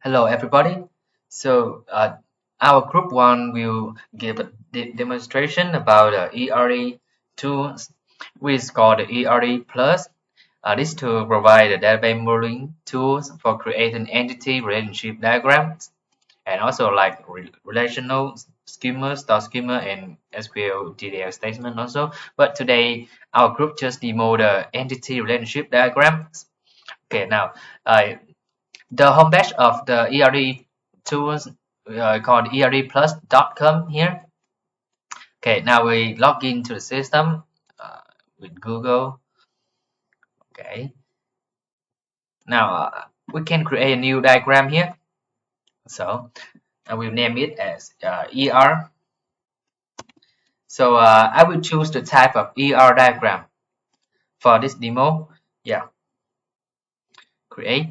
Hello, everybody. So, our group one will give a demonstration about ERE tools, which is called the ERE Plus. This tool provides a database modeling tools for creating entity relationship diagrams and also like relational schema, star schema, and SQL DDL statement also. But today, our group just demo the entity relationship diagrams. Okay, now. Uh, the homepage of the ERE tools called ereplus.com here. Okay, now we log into the system with Google. Okay, now we can create a new diagram here. So I will name it as ER. So I will choose the type of ER diagram for this demo. Yeah, create.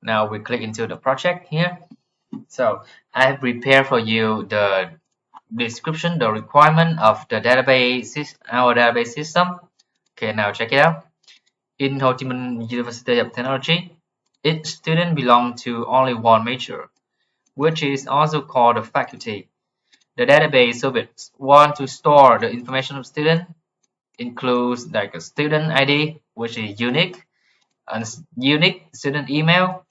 Now we click into the project here. So I have prepared for you the description, the requirement of the database, our database system. Okay, now check it out. In Ho Chi Minh University of Technology, each student belongs to only one major, which is also called a faculty. The database service want to store the information of student includes like a student ID, which is unique, and unique student email,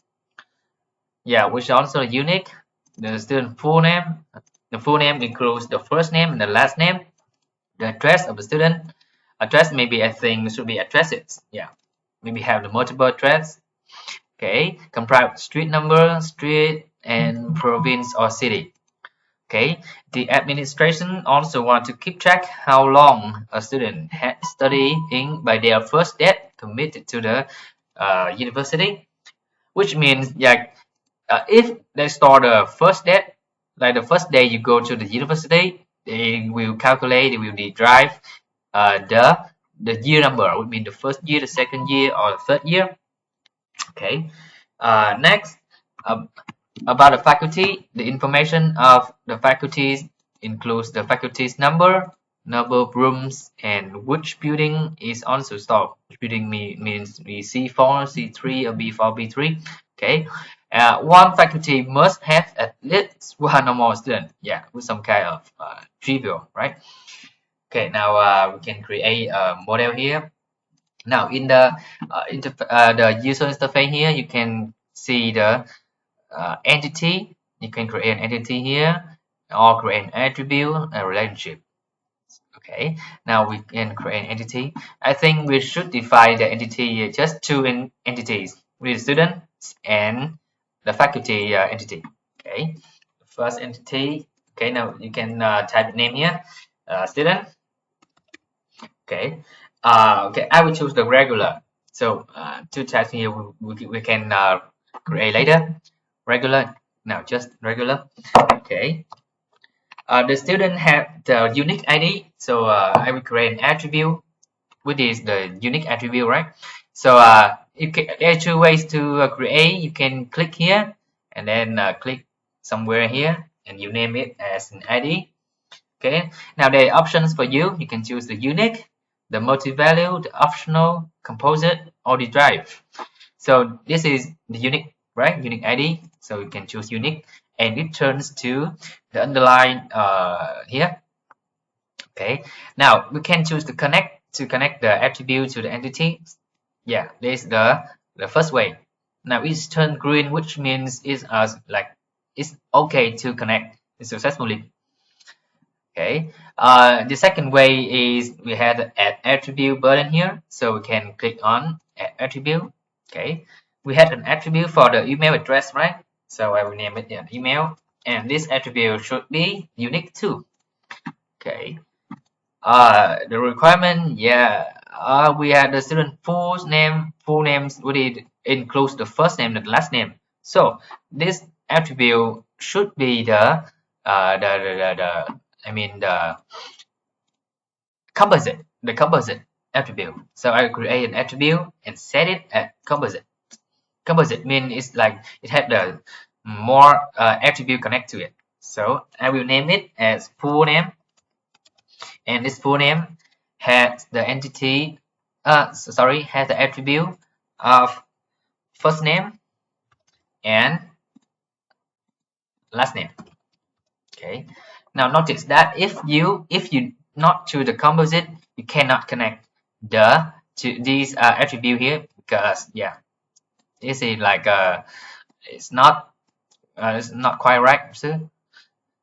yeah, which is also unique. The student full name, the full name includes the first name and the last name. The address of the student, address maybe I think should be addresses, yeah, maybe have the multiple address. Okay, comprise street number, street, and province or city. Okay, the administration also want to keep track how long a student had studying by their first date committed to the university, which means, yeah, if they store the first date, like the first day you go to the university, they will calculate, they will derive the year number, would mean the first year, the second year, or the third year. Okay. Next, uh, about the faculty, the information of the faculties includes the faculty's number of rooms, and which building is also stored. Which building means C4, C3, or B4, B3. Okay. One faculty must have at least one or more students. Yeah, with some kind of trivial, right? Okay, now we can create a model here. Now in the user interface here, you can see the entity. You can create an entity here or create an attribute, a relationship. Okay, now we can create an entity. I think we should define the entity just two entities with students and the faculty entity. Okay, first entity. Okay, now you can type name here, student. Okay, okay, I will choose the regular. So two types here we can create later. Regular. Now just regular. Okay. The student have the unique ID, so I will create an attribute, which is the unique attribute, right? So there are two ways to create. You can click here and then click somewhere here, and you name it as an ID. Okay. Now there are options for you. You can choose the unique, the multi-value, the optional, composite, or the drive. So this is the unique, right? Unique ID. So you can choose unique, and it turns to the underline here. Okay. Now we can choose to connect the attribute to the entity. Yeah, this is the first way. Now it's turned green, which means it's like it's okay to connect successfully. Okay. The second way is we have the add attribute button here, so we can click on add attribute. Okay. We had an attribute for the email address, right? So I will name it an email, and this attribute should be unique too. Okay. The requirement, yeah. We have the student full names would includes the first name and the last name. So this attribute should be the I mean the composite attribute. So I create an attribute and set it at composite. Composite means it's like it had the more attribute connect to it. So I will name it as full name, and this full name has the entity. Has the attribute of first name, and last name. Okay. Now notice that if you not choose the composite, you cannot connect the to these attribute here, because yeah, this is like it's not quite right.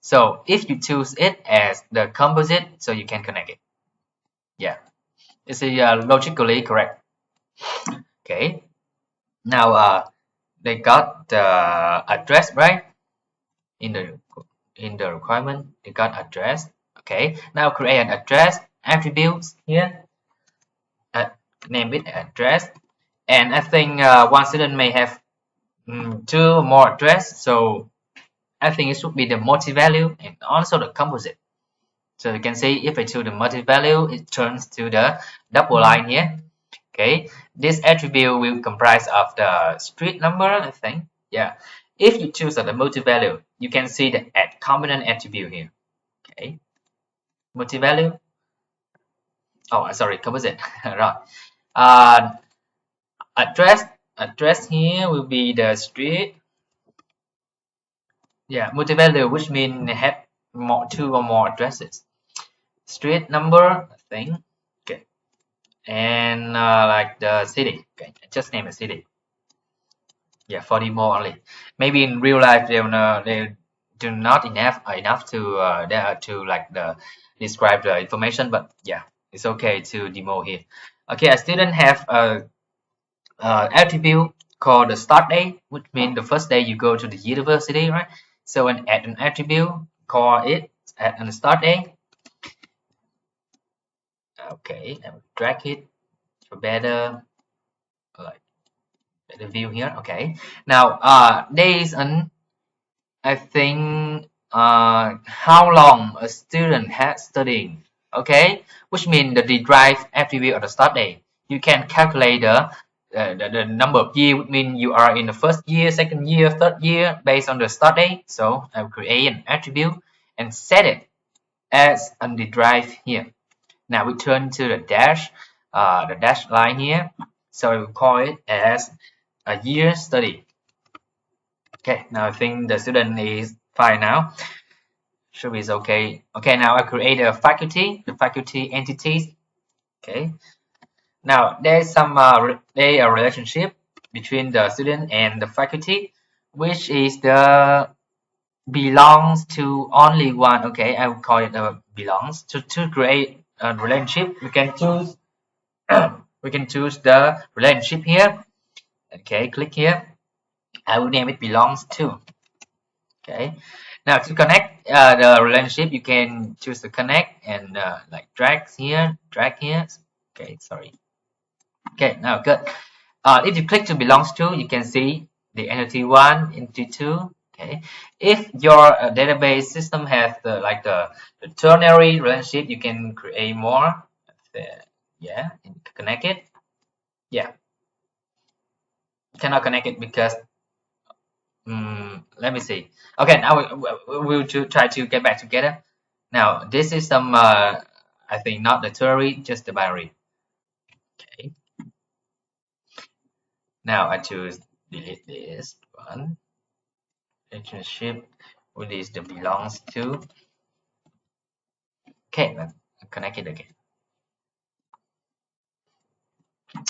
So if you choose it as the composite, so you can connect it. Yeah, it's logically correct. Okay. Now they got the address, right? In the requirement, they got address. Okay. Now create an address attributes here. Name it address. And I think one student may have two or more address, so I think it should be the multi-value and also the composite. So you can see if I choose the multi-value, it turns to the double line here. Okay, this attribute will comprise of the street number, I think. Yeah. If you choose the multi-value, you can see the add component attribute here. Okay, multi-value. Oh, sorry, composite. Right. Uh, address here will be the street. Yeah, multi-value, which means have two or more addresses. Street number, I think. Okay, and like the city. Okay, just name a city. Yeah, 40 more only. Maybe in real life they do not enough to like describe the information, but yeah, it's okay to demo here. Okay, a student have a attribute called the start day, which means the first day you go to the university, right? So add an attribute, call it add an start day. Okay, I will drag it for better like better view here. Okay, now there is an I think how long a student has studying. Okay, which means the derived attribute of the start day. You can calculate the number of year, which means you are in the first year, second year, third year based on the start date. So I will create an attribute and set it as a derived here. Now we turn to the dash line here. So I will call it as a year study. Okay, now I think the student is fine now. Should be okay. Okay, now I create a faculty, the faculty entities. Okay, now there's some a relationship between the student and the faculty, which is the belongs to only one. Okay, I will call it belongs. To create a relationship, we can choose we can choose the relationship here. Okay, click here. I will name it belongs to. Okay, now to connect the relationship, you can choose to connect and like drag here. Okay, sorry. Okay, now good. If you click to belongs to, you can see the entity one, entity two. Okay, if your database system has the ternary relationship, you can create more. Yeah, connect it. Yeah, cannot connect it because let me see. Okay, now we'll try to get back together. Now this is some I think not the ternary, just the binary. Okay. Now I choose delete this one. Relationship with this the belongs to. Okay, let's connect it again.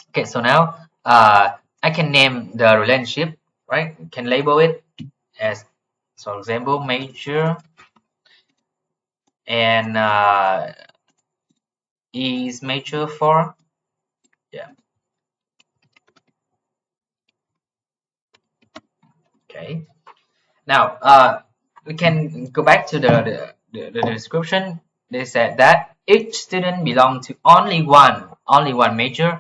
Okay, so now I can name the relationship, right? Can label it as, for example, major and is major for, yeah. Okay. Now we can go back to the description. They said that each student belong to only one major,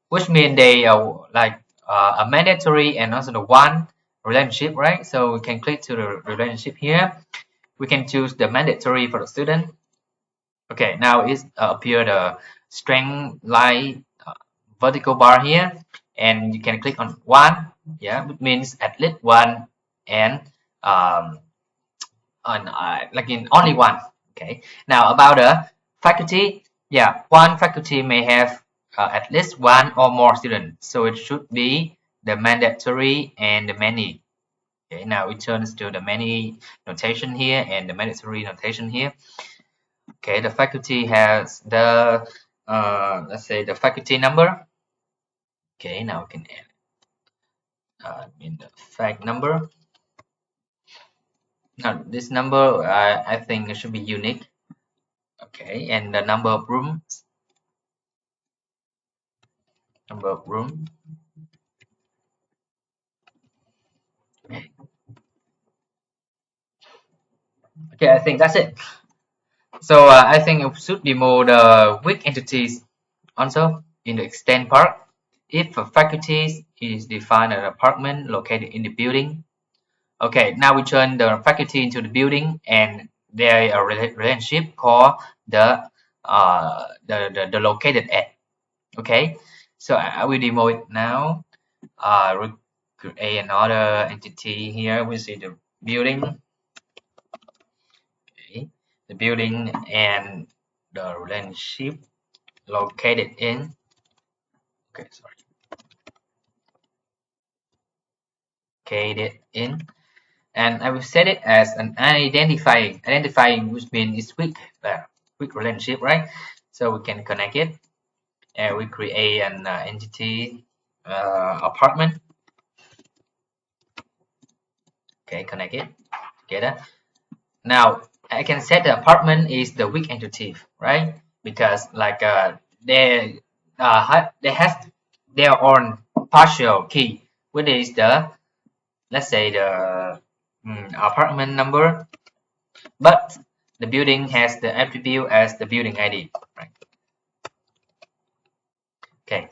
which means they are like a mandatory and also the one relationship, right? So we can click to the relationship here. We can choose the mandatory for the student. Okay, now it appear the strength line vertical bar here, and you can click on one. Yeah, which means at least one, and like in only one. Okay, now about the faculty. Yeah, one faculty may have at least one or more students, so it should be the mandatory and the many. Okay, now it turns to the many notation here and the mandatory notation here. Okay, the faculty has the let's say the faculty number. Okay, now we can add in the fact number. Now this number I think it should be unique. Okay, and the number of rooms. Number of room. Okay, I think that's it. So I think it should demo the weak entities also in the extend part. If a faculty is defined an apartment located in the building. Okay, now we turn the faculty into the building and there is a relationship called the located at. Okay, so I will demo it now. We create another entity here. We see the building. Okay, the building and the relationship located in. Okay, sorry. Located in, and I will set it as an identifying which means it's weak relationship, right? So we can connect it and we create an entity apartment. Okay, connect it together. Now I can set the apartment is the weak entity, right? Because like they have their own partial key, which is the, let's say, the apartment number, but the building has the attribute as the building ID, right? Okay.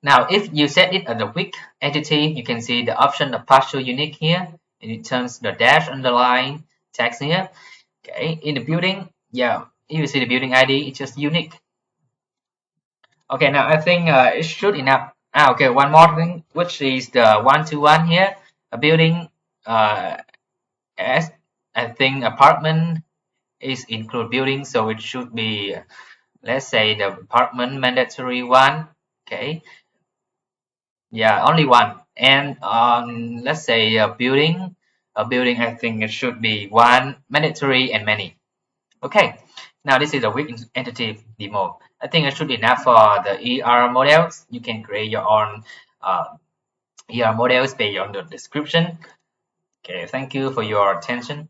Now, if you set it as a weak entity, you can see the option of partial unique here, and it turns the dash underline text here. Okay, in the building, yeah, you see the building ID, it's just unique. Okay, now I think it should enough. Okay, one more thing, which is the one-to-one here. A building, as I think apartment is include building, so it should be, let's say, the apartment mandatory one. Okay, yeah, only one. And let's say a building, I think it should be one mandatory and many. Okay, now this is a weak entity demo. I think it should be enough for the ER models. You can create your own ER models based on the description. Okay, thank you for your attention.